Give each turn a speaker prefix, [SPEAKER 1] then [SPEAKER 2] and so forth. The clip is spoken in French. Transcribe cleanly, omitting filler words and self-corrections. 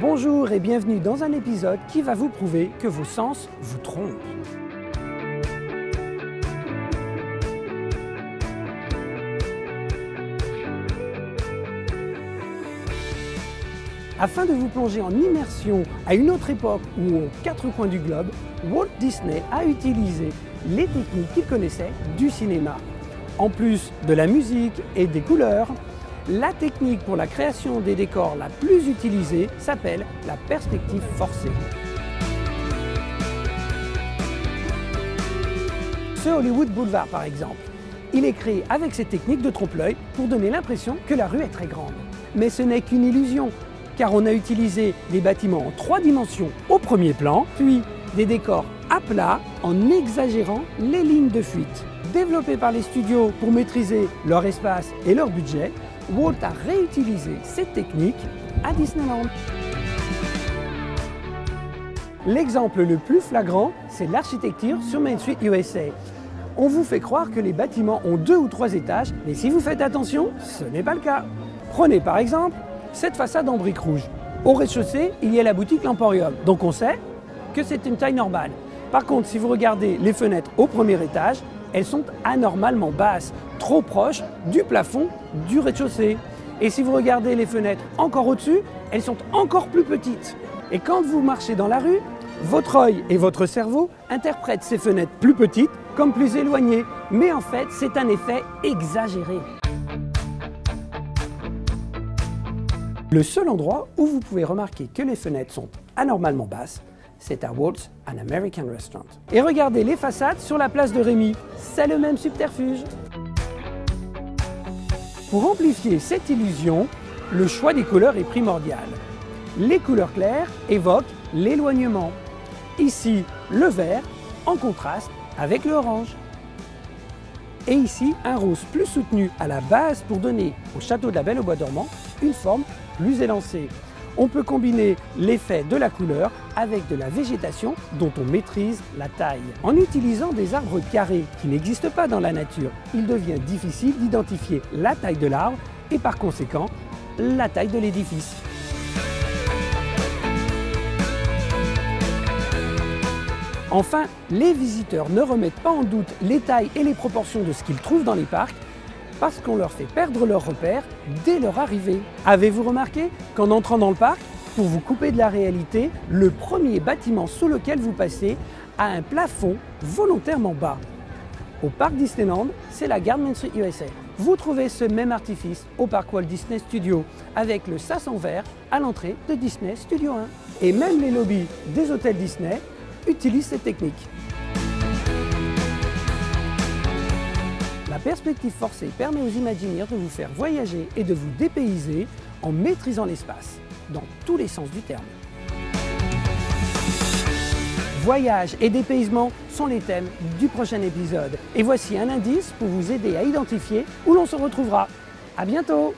[SPEAKER 1] Bonjour et bienvenue dans un épisode qui va vous prouver que vos sens vous trompent. Afin de vous plonger en immersion à une autre époque ou aux quatre coins du globe, Walt Disney a utilisé les techniques qu'il connaissait du cinéma. En plus de la musique et des couleurs, la technique pour la création des décors la plus utilisée s'appelle la perspective forcée. Ce Hollywood Boulevard par exemple, il est créé avec cette technique de trompe-l'œil pour donner l'impression que la rue est très grande. Mais ce n'est qu'une illusion, car on a utilisé des bâtiments en 3 dimensions au premier plan, puis des décors à plat en exagérant les lignes de fuite. Développés par les studios pour maîtriser leur espace et leur budget, Walt a réutilisé cette technique à Disneyland. L'exemple le plus flagrant, c'est l'architecture sur Main Street USA. On vous fait croire que les bâtiments ont 2 ou 3 étages, mais si vous faites attention, ce n'est pas le cas. Prenez par exemple cette façade en briques rouges. Au rez-de-chaussée, il y a la boutique L'Emporium, donc on sait que c'est une taille normale. Par contre, si vous regardez les fenêtres au premier étage, elles sont anormalement basses, trop proches du plafond du rez-de-chaussée. Et si vous regardez les fenêtres encore au-dessus, elles sont encore plus petites. Et quand vous marchez dans la rue, votre œil et votre cerveau interprètent ces fenêtres plus petites comme plus éloignées. Mais en fait, c'est un effet exagéré. Le seul endroit où vous pouvez remarquer que les fenêtres sont anormalement basses, c'est à Walt's An American Restaurant. Et regardez les façades sur la place de Rémy, c'est le même subterfuge. Pour amplifier cette illusion, le choix des couleurs est primordial. Les couleurs claires évoquent l'éloignement. Ici, le vert en contraste avec le orange. Et ici, un rose plus soutenu à la base pour donner au château de la Belle au Bois dormant une forme plus élancée. On peut combiner l'effet de la couleur avec de la végétation dont on maîtrise la taille. En utilisant des arbres carrés qui n'existent pas dans la nature, il devient difficile d'identifier la taille de l'arbre et par conséquent la taille de l'édifice. Enfin, les visiteurs ne remettent pas en doute les tailles et les proportions de ce qu'ils trouvent dans les parcs parce qu'on leur fait perdre leurs repères dès leur arrivée. Avez-vous remarqué qu'en entrant dans le parc, pour vous couper de la réalité, le premier bâtiment sous lequel vous passez a un plafond volontairement bas. Au parc Disneyland, c'est la gare Main Street USA. Vous trouvez ce même artifice au parc Walt Disney Studios avec le sas en verre à l'entrée de Disney Studio 1. Et même les lobbies des hôtels Disney utilisent cette technique. La perspective forcée permet aux Imagineers de vous faire voyager et de vous dépayser en maîtrisant l'espace, dans tous les sens du terme. Voyage et dépaysement sont les thèmes du prochain épisode. Et voici un indice pour vous aider à identifier où l'on se retrouvera. À bientôt!